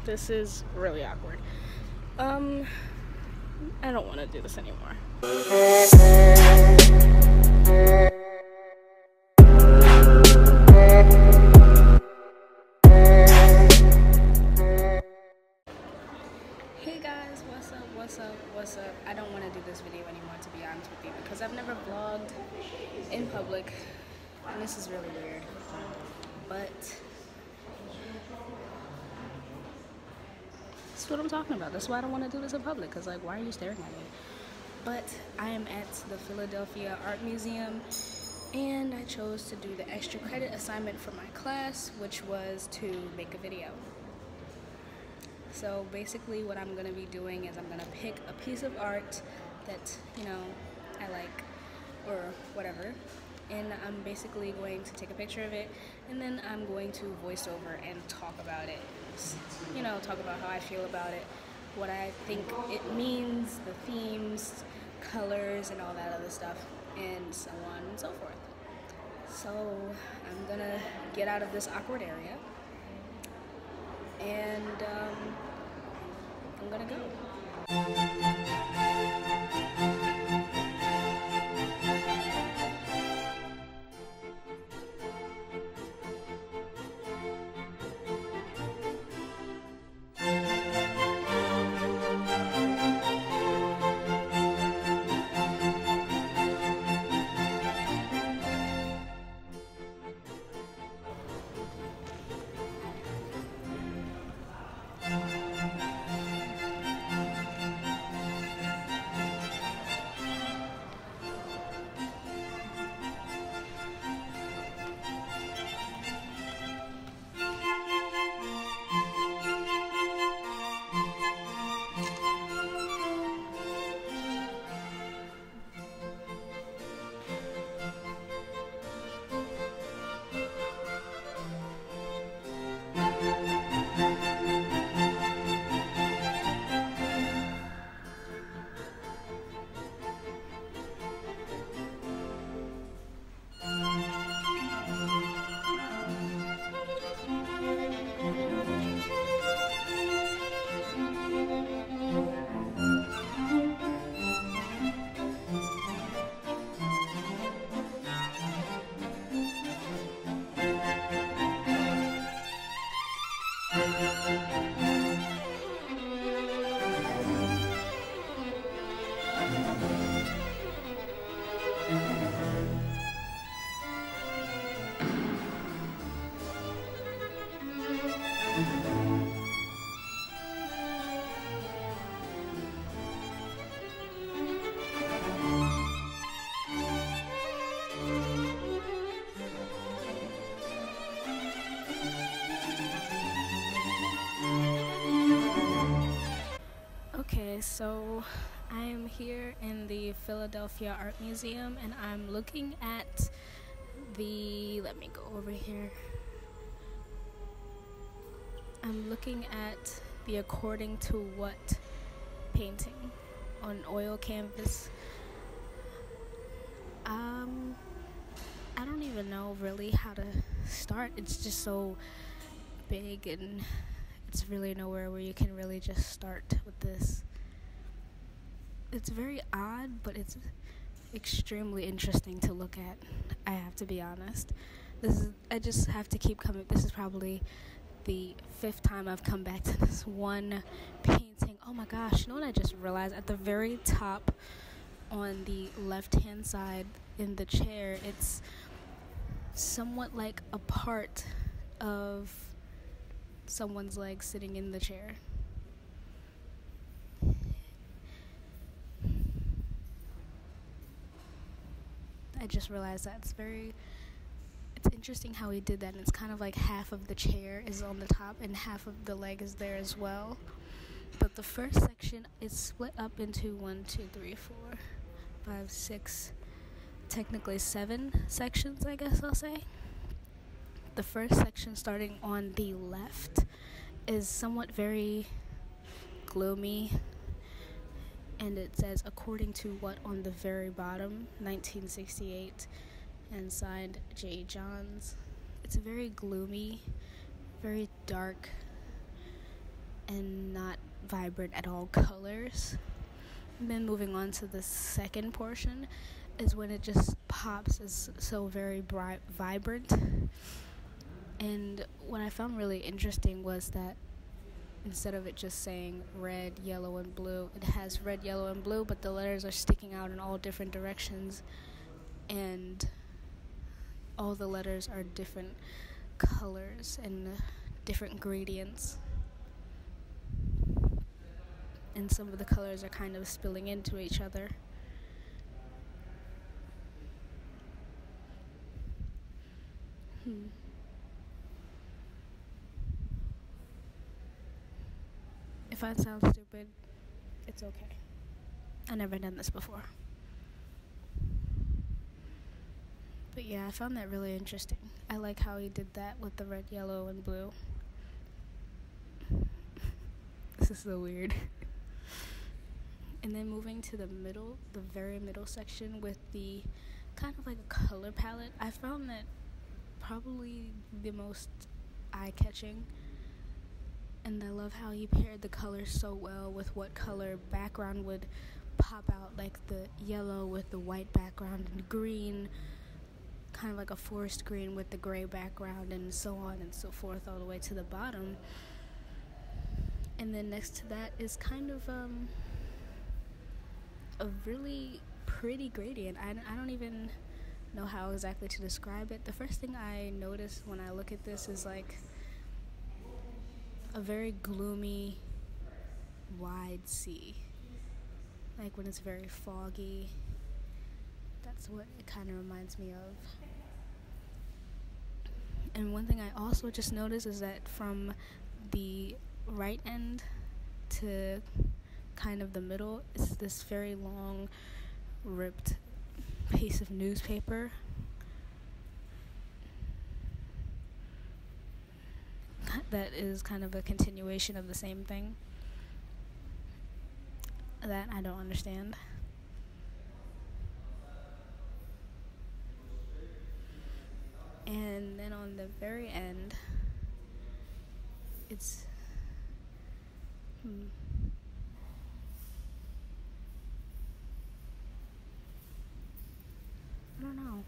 This is really awkward. I don't want to do this anymore. Hey guys, what's up? I don't want to do this video anymore, to be honest with you, because I've never vlogged in public, and this is really weird. But that's what I'm talking about. That's why I don't want to do this in public, because like, why are you staring at me? But I am at the Philadelphia Art Museum, and I chose to do the extra credit assignment for my class, which was to make a video. So basically what I'm going to be doing is I'm going to pick a piece of art that, I like, or whatever, and I'm basically going to take a picture of it, and then I'm going to voice over and talk about it. Talk about how I feel about it, what I think it means, the themes, colors, and all that other stuff, and so on and so forth. So I'm gonna get out of this awkward area, and I'm gonna go. Okay, so I am here in the Philadelphia Art Museum, and I'm looking at let me go over here. I'm looking at the According to What painting on oil canvas. I don't even know really how to start. It's just so big, and it's really nowhere where you can really just start with this. It's very odd, but it's extremely interesting to look at, I have to be honest. I just have to keep coming. This is probably the 5th time I've come back to this one painting. Oh my gosh, you know what I just realized? At the very top on the left-hand side in the chair, it's somewhat like a part of someone's leg sitting in the chair. I just realized it's interesting how he did that, and it's kind of like half of the chair is on the top and half of the leg is there as well. But the first section is split up into 1, 2, 3, 4, 5, 6, technically 7 sections, I guess I'll say. The first section, starting on the left, is somewhat very gloomy, and it says According to What on the very bottom, 1968, and signed J. Johns. It's very gloomy, very dark, and not vibrant at all colors. And then moving on to the second portion is when it just pops as so very bright, vibrant. And what I found really interesting was that instead of it just saying red, yellow, and blue, it has red, yellow, and blue, but the letters are sticking out in all different directions, and all the letters are different colors and different gradients. And some of the colors are kind of spilling into each other. If I sound stupid, it's okay. I've never done this before. But yeah, I found that really interesting. I like how he did that with the red, yellow, and blue. This is so weird. And then moving to the middle, the very middle section with the kind of like a color palette, I found that probably the most eye-catching. And I love how he paired the colors so well with what color background would pop out, like the yellow with the white background and green, kind of like a forest green with the gray background, and so on and so forth all the way to the bottom. And then next to that is kind of a really pretty gradient. I don't even know how exactly to describe it. The first thing I notice when I look at this is like a very gloomy, wide sea. Like when it's very foggy. That's what it kind of reminds me of. And one thing I also just noticed is that from the right end to kind of the middle is this very long, ripped piece of newspaper. That is kind of a continuation of the same thing that I don't understand. And then on the very end, it's I don't know.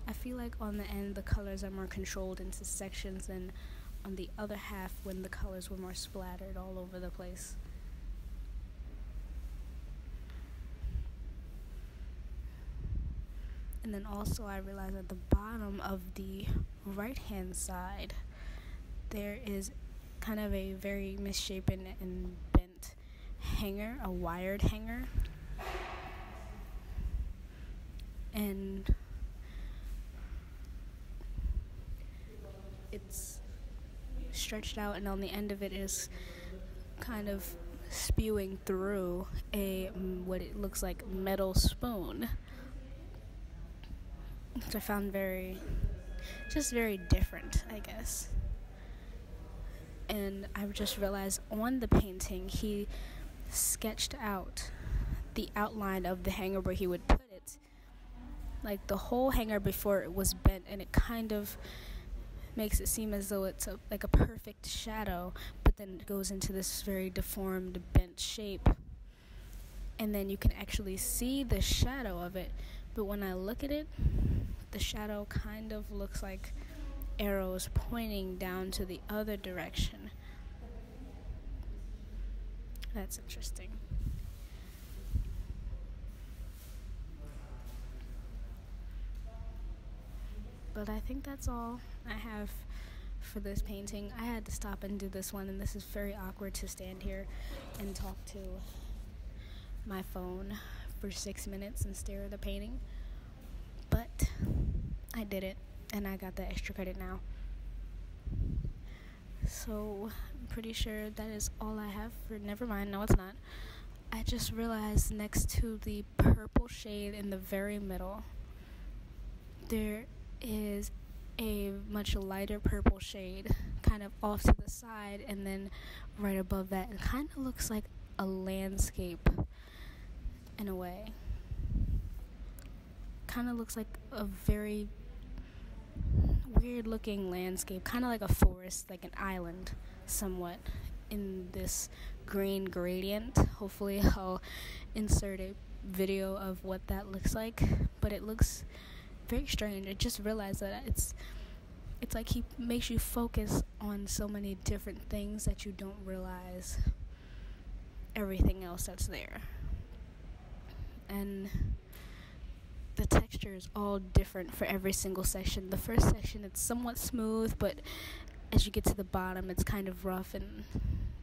I feel like on the end the colors are more controlled into sections than on the other half when the colors were more splattered all over the place. And then also I realized at the bottom of the right hand side there is kind of a very misshapen and bent hanger, a wired hanger. And it's stretched out, and on the end of it is kind of spewing through a what it looks like metal spoon, which I found very different, I guess. And I just realized on the painting he sketched out the outline of the hanger where he would put it. Like the whole hanger before it was bent, and it kind of makes it seem as though it's like a perfect shadow, but then it goes into this very deformed, bent shape. And then you can actually see the shadow of it, but when I look at it, the shadow kind of looks like arrows pointing down to the other direction. That's interesting. But I think that's all I have for this painting. I had to stop and do this one, and this is very awkward to stand here and talk to my phone for 6 minutes and stare at the painting. But I did it, and I got the extra credit now. So I'm pretty sure that is all I have for. Never mind, no it's not. I just realized next to the purple shade in the very middle, there is a much lighter purple shade kind of off to the side, and then right above that it kind of looks like a landscape in a way. Kind of looks like a very weird looking landscape, kind of like a forest, like an island somewhat, in this green gradient. Hopefully I'll insert a video of what that looks like, but it looks very strange. I just realized that it's like he makes you focus on so many different things that you don't realize everything else that's there. And the texture is all different for every single section. The first section, it's somewhat smooth, but as you get to the bottom, it's kind of rough, and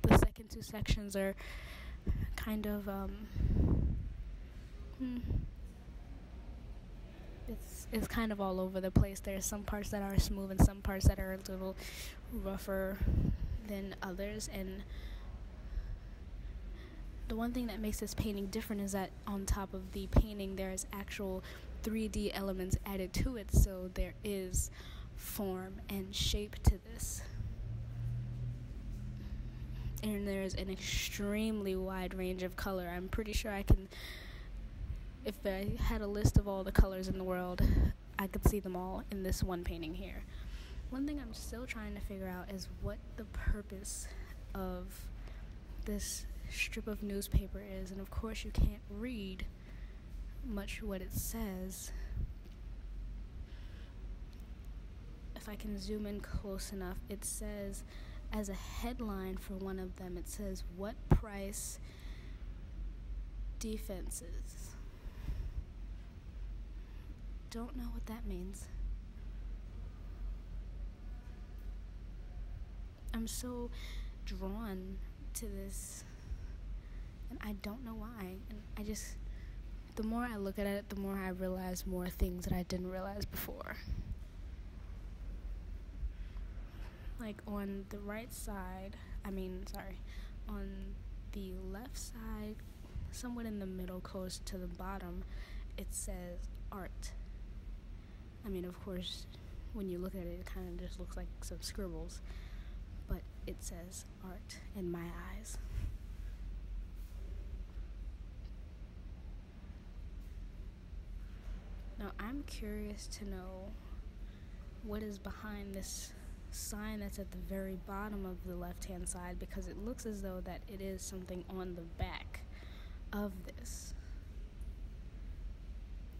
the second two sections are kind of it's kind of all over the place. There's some parts that are smooth and some parts that are a little rougher than others. And the one thing that makes this painting different is that on top of the painting there's actual 3D elements added to it, so there is form and shape to this. And there's an extremely wide range of color. I'm pretty sure I can, if I had a list of all the colors in the world, I could see them all in this one painting here. One thing I'm still trying to figure out is what the purpose of this strip of newspaper is, and of course you can't read much what it says. If I can zoom in close enough, it says, as a headline for one of them, it says, "What price defenses?" Don't know what that means. I'm so drawn to this, and I don't know why. And the more I look at it, the more I realize more things that I didn't realize before. Like on the right side, on the left side, somewhat in the middle, close to the bottom, it says art. Of course, when you look at it, it kind of just looks like some scribbles, but it says art in my eyes. Now, I'm curious to know what is behind this sign that's at the very bottom of the left-hand side, because it looks as though that it is something on the back of this.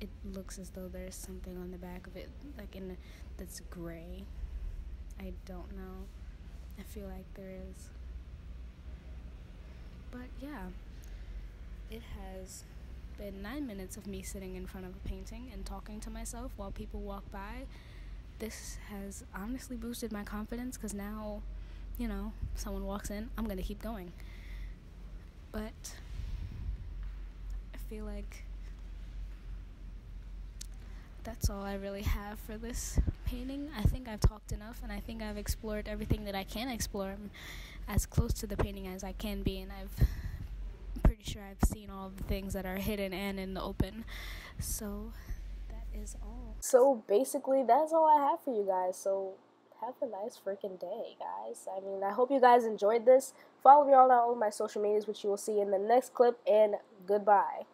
It looks as though there's something on the back of it, that's gray. I don't know. I feel like there is. But yeah, it has been 9 minutes of me sitting in front of a painting and talking to myself while people walk by. This has honestly boosted my confidence, because now, someone walks in, I'm gonna keep going. But I feel like that's all I really have for this painting. I think I've talked enough, and I think I've explored everything that I can explore. I'm as close to the painting as I can be, and I'm pretty sure I've seen all the things that are hidden and in the open. So that is all. So basically, that's all I have for you guys. So have a nice freaking day, guys. I hope you guys enjoyed this. Follow me on all of my social medias, which you will see in the next clip, and goodbye.